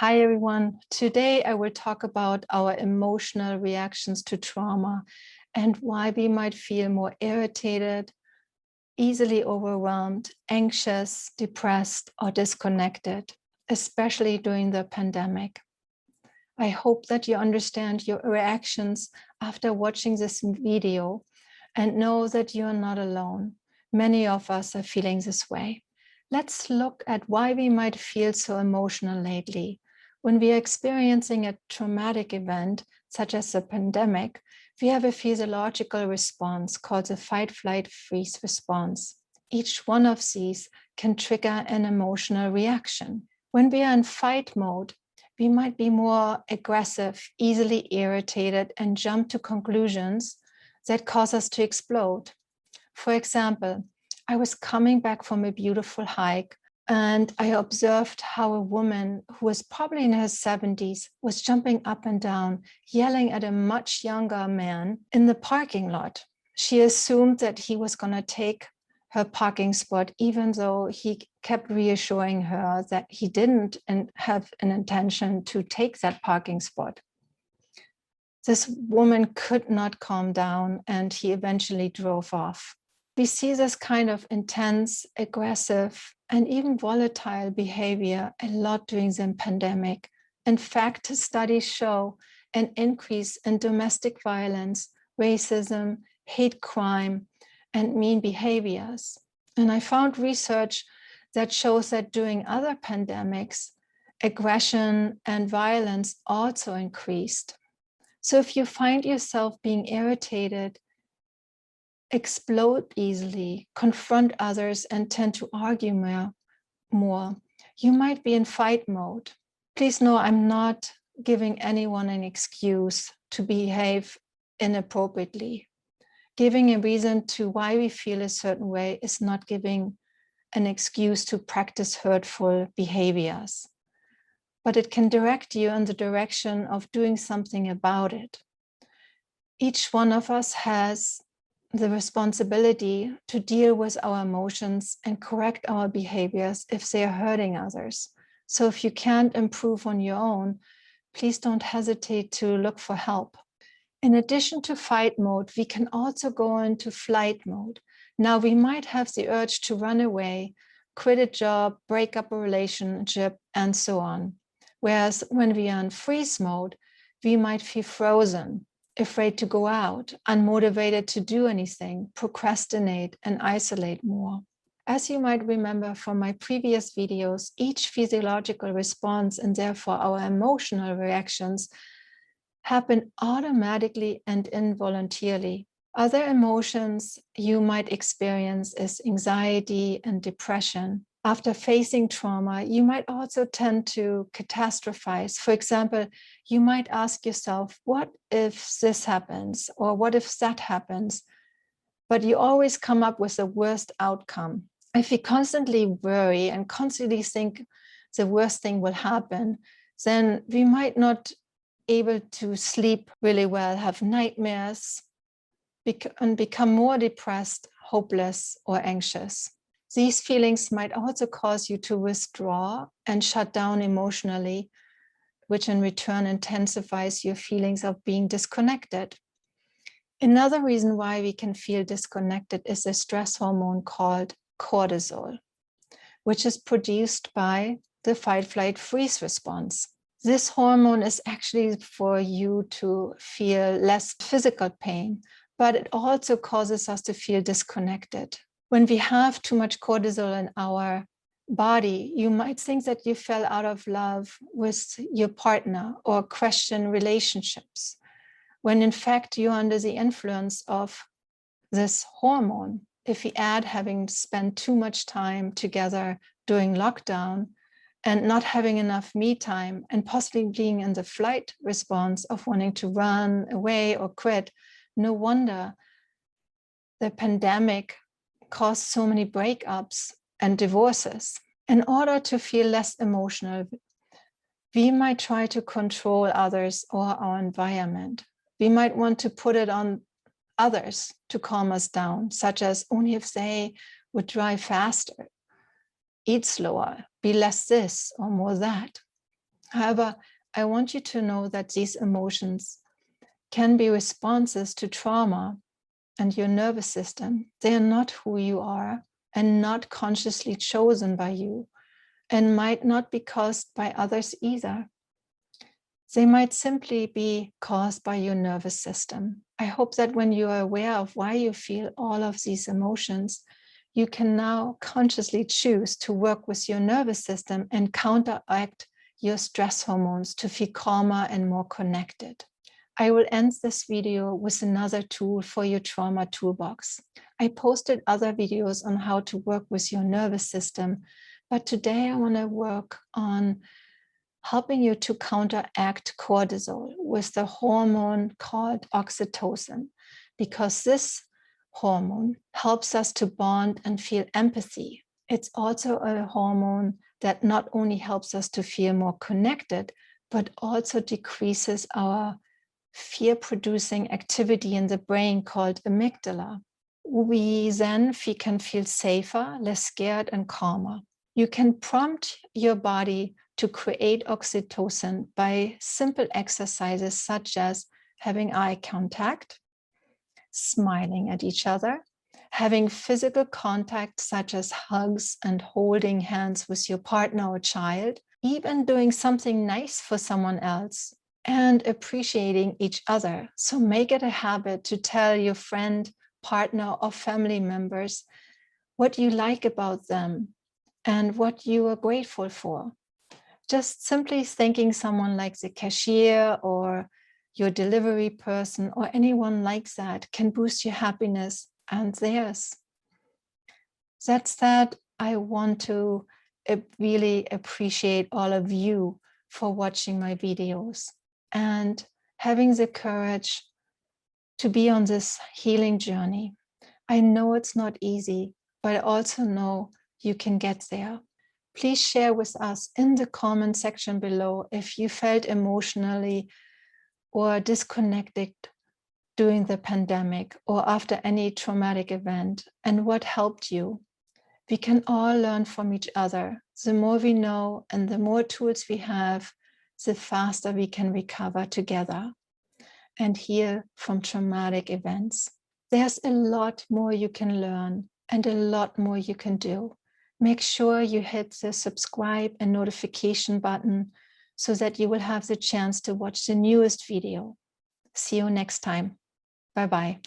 Hi everyone. Today I will talk about our emotional reactions to trauma and why we might feel more irritated, easily overwhelmed, anxious, depressed, or disconnected, especially during the pandemic. I hope that you understand your reactions after watching this video and know that you are not alone. Many of us are feeling this way. Let's look at why we might feel so emotional lately. When we are experiencing a traumatic event, such as a pandemic, we have a physiological response called the fight, flight, freeze response. Each one of these can trigger an emotional reaction. When we are in fight mode, we might be more aggressive, easily irritated, and jump to conclusions that cause us to explode. For example, I was coming back from a beautiful hike and I observed how a woman who was probably in her 70s was jumping up and down, yelling at a much younger man in the parking lot. She assumed that he was going to take her parking spot, even though he kept reassuring her that he didn't have an intention to take that parking spot. This woman could not calm down, and he eventually drove off. We see this kind of intense, aggressive, and even volatile behavior a lot during the pandemic. In fact, studies show an increase in domestic violence, racism, hate crime, and mean behaviors. And I found research that shows that during other pandemics, aggression and violence also increased. So if you find yourself being irritated, explode easily, confront others, and tend to argue more, you might be in fight mode. Please know I'm not giving anyone an excuse to behave inappropriately. Giving a reason to why we feel a certain way is not giving an excuse to practice hurtful behaviors, but it can direct you in the direction of doing something about it. Each one of us has the responsibility to deal with our emotions and correct our behaviors if they are hurting others. So if you can't improve on your own, please don't hesitate to look for help. In addition to fight mode, we can also go into flight mode. Now we might have the urge to run away, quit a job, break up a relationship, and so on. Whereas when we are in freeze mode, we might feel frozen, afraid to go out, unmotivated to do anything, procrastinate, and isolate more. As you might remember from my previous videos, each physiological response and therefore our emotional reactions happen automatically and involuntarily. Other emotions you might experience is anxiety and depression. After facing trauma, you might also tend to catastrophize. For example, you might ask yourself, what if this happens? Or what if that happens? But you always come up with the worst outcome. If you constantly worry and constantly think the worst thing will happen, then we might not be able to sleep really well, have nightmares, and become more depressed, hopeless, or anxious. These feelings might also cause you to withdraw and shut down emotionally, which in return intensifies your feelings of being disconnected. Another reason why we can feel disconnected is a stress hormone called cortisol, which is produced by the fight, flight, freeze response. This hormone is actually for you to feel less physical pain, but it also causes us to feel disconnected. When we have too much cortisol in our body, you might think that you fell out of love with your partner or question relationships, when in fact you're under the influence of this hormone. If we add having spent too much time together during lockdown and not having enough me time and possibly being in the flight response of wanting to run away or quit, no wonder the pandemic caused so many breakups and divorces. In order to feel less emotional, we might try to control others or our environment. We might want to put it on others to calm us down, such as only if they would drive faster, eat slower, be less this or more that. However, I want you to know that these emotions can be responses to trauma and your nervous system. They are not who you are and not consciously chosen by you, and might not be caused by others either. They might simply be caused by your nervous system. I hope that when you are aware of why you feel all of these emotions, you can now consciously choose to work with your nervous system and counteract your stress hormones to feel calmer and more connected. I will end this video with another tool for your trauma toolbox. I posted other videos on how to work with your nervous system, but today I want to work on helping you to counteract cortisol with the hormone called oxytocin, because this hormone helps us to bond and feel empathy. It's also a hormone that not only helps us to feel more connected, but also decreases our fear-producing activity in the brain called amygdala. We then can feel safer, less scared, and calmer. You can prompt your body to create oxytocin by simple exercises such as having eye contact, smiling at each other, having physical contact such as hugs and holding hands with your partner or child, even doing something nice for someone else, and appreciating each other. So make it a habit to tell your friend, partner, or family members what you like about them and what you are grateful for. Just simply thanking someone like the cashier or your delivery person or anyone like that can boost your happiness and theirs. That said, I want to really appreciate all of you for watching my videos and having the courage to be on this healing journey. I know it's not easy, but I also know you can get there. Please share with us in the comment section below if you felt emotionally or disconnected during the pandemic or after any traumatic event, and what helped you. We can all learn from each other. The more we know and the more tools we have, the faster we can recover together and heal from traumatic events. There's a lot more you can learn and a lot more you can do. Make sure you hit the subscribe and notification button so that you will have the chance to watch the newest video. See you next time. Bye-bye.